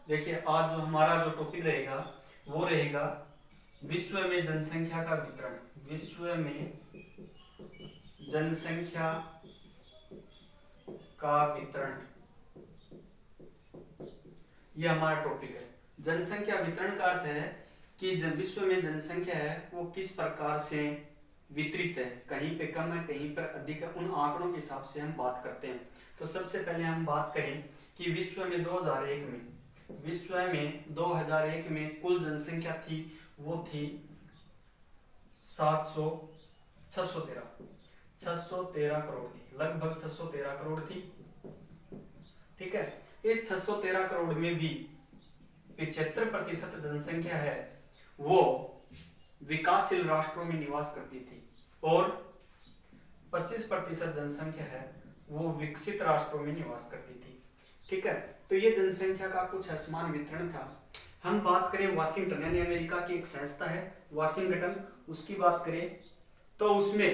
देखिए आज जो हमारा जो टॉपिक रहेगा वो रहेगा विश्व में जनसंख्या का वितरण। विश्व में जनसंख्या का वितरण, ये हमारा टॉपिक है। जनसंख्या वितरण का अर्थ है कि जब विश्व में जनसंख्या है वो किस प्रकार से वितरित है, कहीं पे कम है कहीं पर अधिक है, उन आंकड़ों के हिसाब से हम बात करते हैं। तो सबसे पहले हम बात करें कि विश्व में 2001 में कुल जनसंख्या थी वो थी 613 करोड़ थी, लगभग 613 करोड़ थी। ठीक है, इस 613 करोड़ में भी 75% जनसंख्या है वो विकासशील राष्ट्रों में निवास करती थी और 25% जनसंख्या है वो विकसित राष्ट्रों में निवास करती थी। ठीक है, तो ये जनसंख्या का कुछ असमान वितरण था। हम बात करें वाशिंगटन यानी अमेरिका की एक संस्था है वाशिंगटन, उसकी बात करें तो उसने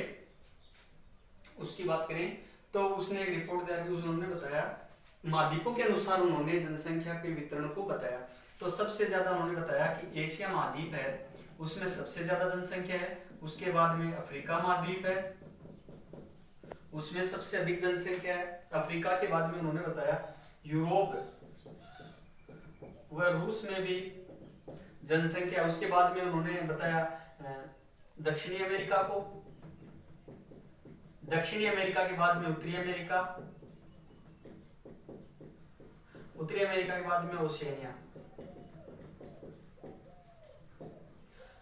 एक रिपोर्ट दिया, उन्होंने बताया महाद्वीपों के अनुसार उन्होंने जनसंख्या के वितरण को बताया। तो सबसे ज्यादा उन्होंने बताया कि एशिया महाद्वीप है उसमें सबसे ज्यादा जनसंख्या है, उसके बाद में अफ्रीका महाद्वीप है उसमें सबसे अधिक जनसंख्या है, अफ्रीका के बाद में उन्होंने बताया यूरोप व रूस में भी जनसंख्या, उसके बाद में उन्होंने बताया दक्षिणी अमेरिका को, दक्षिणी अमेरिका के बाद में उत्तरी अमेरिका के बाद में ओशिनिया।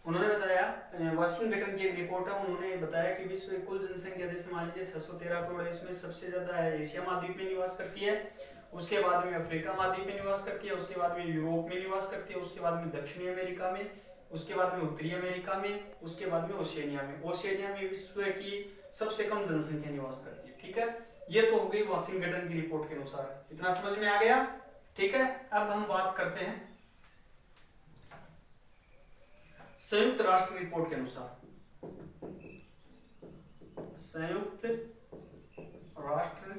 उन्होंने बताया वाशिंगटन की एक रिपोर्ट है, उन्होंने बताया कि विश्व में कुल जनसंख्या जैसे मान लीजिए 613 करोड़ है, इसमें सबसे ज्यादा है एशिया महाद्वीप में निवास करती है, उसके बाद में अफ्रीका महाद्वीप में निवास करती है, उसके बाद में यूरोप में निवास करती है, उसके बाद में दक्षिणी अमेरिका में, उसके बाद में उत्तरी अमेरिका में, उसके बाद में ओशिनिया में। ओशिनिया में विश्व की सबसे कम जनसंख्या निवास करती है। ठीक है, ये तो हो गई वाशिंगटन की रिपोर्ट के अनुसार, इतना समझ में आ गया। ठीक है, अब हम बात करते हैं संयुक्त राष्ट्र रिपोर्ट के अनुसार। संयुक्त राष्ट्र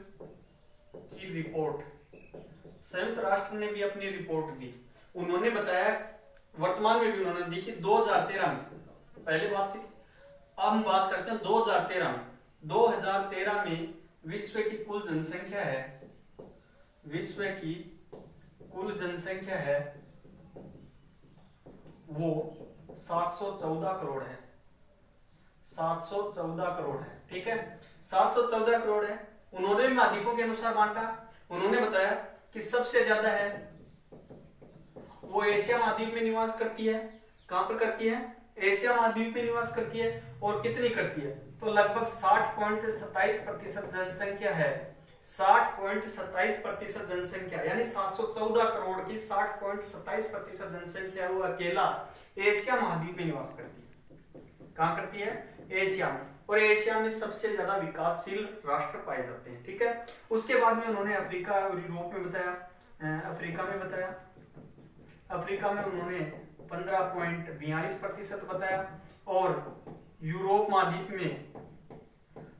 की रिपोर्ट, संयुक्त राष्ट्र ने भी अपनी रिपोर्ट दी। उन्होंने बताया, वर्तमान में भी उन्होंने दी कि 2013 में, पहले बात की थी, अब हम बात करते हैं 2013 में। 2013 में विश्व की कुल जनसंख्या है, विश्व की कुल जनसंख्या है वो 714 करोड़ है, 714 करोड़ है। ठीक है, 714 करोड़ है। उन्होंने महाद्वीपों के अनुसार बांटा। उन्होंने बताया कि सबसे ज्यादा है वो एशिया महाद्वीप में निवास करती है। कहां पर करती है? एशिया महाद्वीप में निवास करती है। और कितनी करती है? तो लगभग 60.27% जनसंख्या है, 60.27% जनसंख्या यानी 714 करोड़ की 60.27% जनसंख्या वो अकेला एशिया महाद्वीप में निवास करती है। कहां करती है? एशिया में। और एशिया में सबसे ज्यादा विकासशील राष्ट्र पाए जाते हैं। ठीक है, उसके बाद में उन्होंने अफ्रीका और यूरोप में बताया, अफ्रीका में उन्होंने 15.42% बताया और यूरोप महाद्वीप में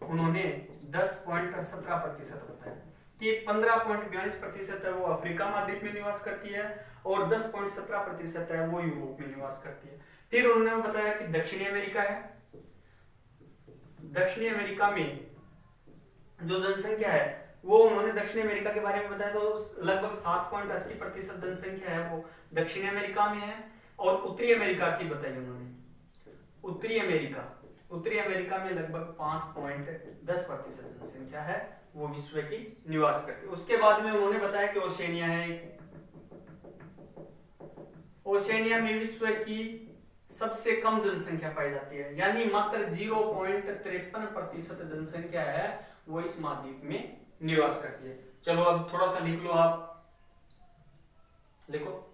उन्होंने 10.17% बताया कि 15.42% है वो अफ्रीका महाद्वीप में निवास करती है और 10.17% है वो यूरोप में निवास करती है। फिर उन्होंने बताया कि दक्षिणी अमेरिका है, दक्षिणी अमेरिका में जो जनसंख्या है वो उन्होंने दक्षिणी अमेरिका के बारे में बताया, तो लगभग 7.80% जनसंख्या है वो दक्षिणी अमेरिका में है। और उत्तरी अमेरिका की बताई उन्होंने, उत्तरी अमेरिका में लगभग 5.10% जनसंख्या है वो विश्व की निवास करती है। उसके बाद में उन्होंने बताया कि ओशिनिया है, ओशिनिया में विश्व की सबसे कम जनसंख्या पाई जाती है, यानी मात्र 0.53% जनसंख्या है वो इस महाद्वीप में निवास करती है। चलो अब थोड़ा सा लिख लो, आप लिखो